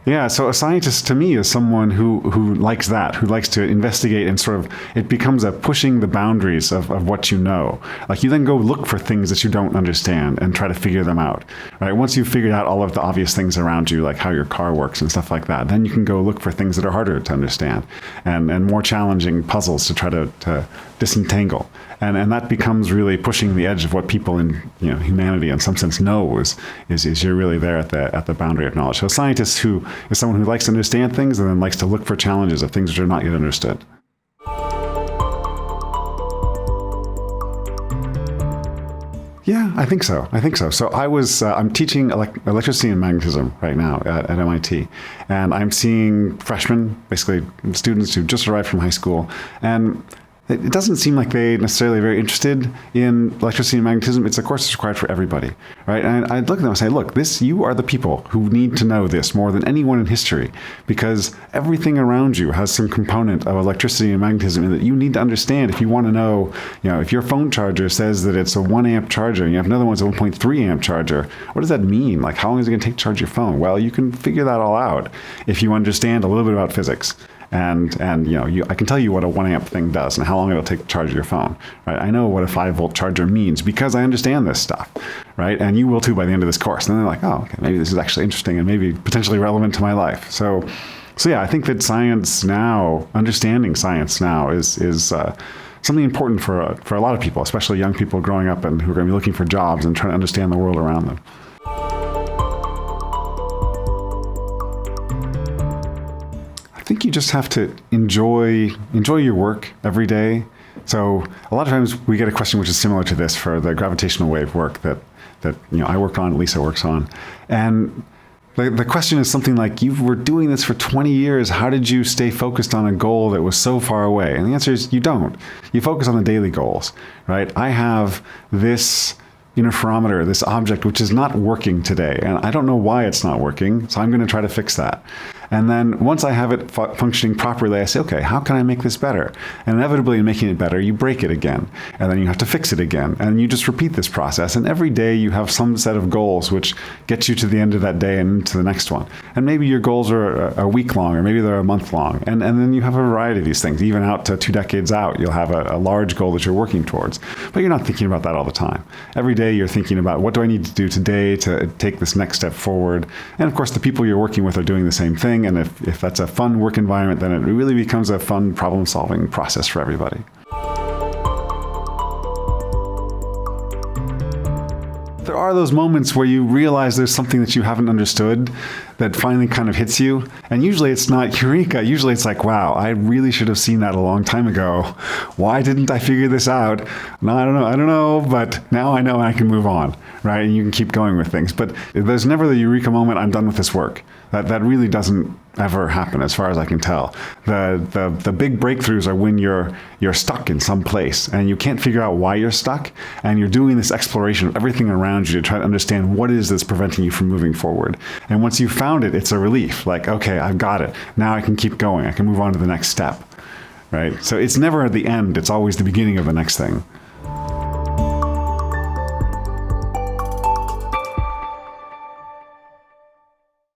Yeah, so a scientist to me is someone who likes that, who likes to investigate and sort of, it becomes a pushing the boundaries of what you know. Like you then go look for things that you don't understand and try to figure them out, right? Once you've figured out all of the obvious things around you, like how your car works and stuff like that, then you can go look for things that are harder to understand and more challenging puzzles to try to disentangle. And that becomes really pushing the edge of what people in humanity in some sense knows is you're really there at the boundary of knowledge. So a scientist who is someone who likes to understand things and then likes to look for challenges of things that are not yet understood. Yeah, I think so. So I'm teaching electricity and magnetism right now at MIT. And I'm seeing freshmen, basically students who just arrived from high school. And it doesn't seem like they necessarily are very interested in electricity and magnetism. It's a course that's required for everybody, right? And I'd look at them and say, look, you are the people who need to know this more than anyone in history, because everything around you has some component of electricity and magnetism that you need to understand if you want to know, if your phone charger says that it's a 1 amp charger and you have another one that's a 1.3 amp charger, what does that mean? Like, how long is it going to take to charge your phone? Well, you can figure that all out if you understand a little bit about physics. And I can tell you what a 1 amp thing does and how long it'll take to charge your phone, right? I know what a 5-volt charger means because I understand this stuff, right? And you will too by the end of this course. And then they're like, oh, okay, maybe this is actually interesting and maybe potentially relevant to my life. So yeah, I think that science now, understanding science now is something important for a lot of people, especially young people growing up and who are going to be looking for jobs and trying to understand the world around them. I think you just have to enjoy your work every day. So a lot of times we get a question which is similar to this for the gravitational wave work that I work on, Lisa works on. And the question is something like, you were doing this for 20 years. How did you stay focused on a goal that was so far away? And the answer is you don't. You focus on the daily goals, right? I have this interferometer, this object, which is not working today. And I don't know why it's not working. So I'm going to try to fix that. And then once I have it functioning properly, I say, okay, how can I make this better? And inevitably in making it better, you break it again. And then you have to fix it again. And you just repeat this process. And every day you have some set of goals which get you to the end of that day and to the next one. And maybe your goals are a week long, or maybe they're a month long. And then you have a variety of these things. Even out to 2 decades out, you'll have a large goal that you're working towards. But you're not thinking about that all the time. Every day you're thinking about, what do I need to do today to take this next step forward? And of course, the people you're working with are doing the same thing. And if that's a fun work environment, then it really becomes a fun problem-solving process for everybody. There are those moments where you realize there's something that you haven't understood that finally kind of hits you. And usually it's not eureka. Usually it's like, wow, I really should have seen that a long time ago. Why didn't I figure this out? No, I don't know, but now I know and I can move on, right? And you can keep going with things. But there's never the eureka moment, I'm done with this work. That really doesn't ever happen, as far as I can tell. The big breakthroughs are when you're stuck in some place and you can't figure out why you're stuck, and you're doing this exploration of everything around you to try to understand what it is that's preventing you from moving forward. And once you've found it, it's a relief. Like, okay, I've got it. Now I can keep going. I can move on to the next step, right? So it's never at the end. It's always the beginning of the next thing.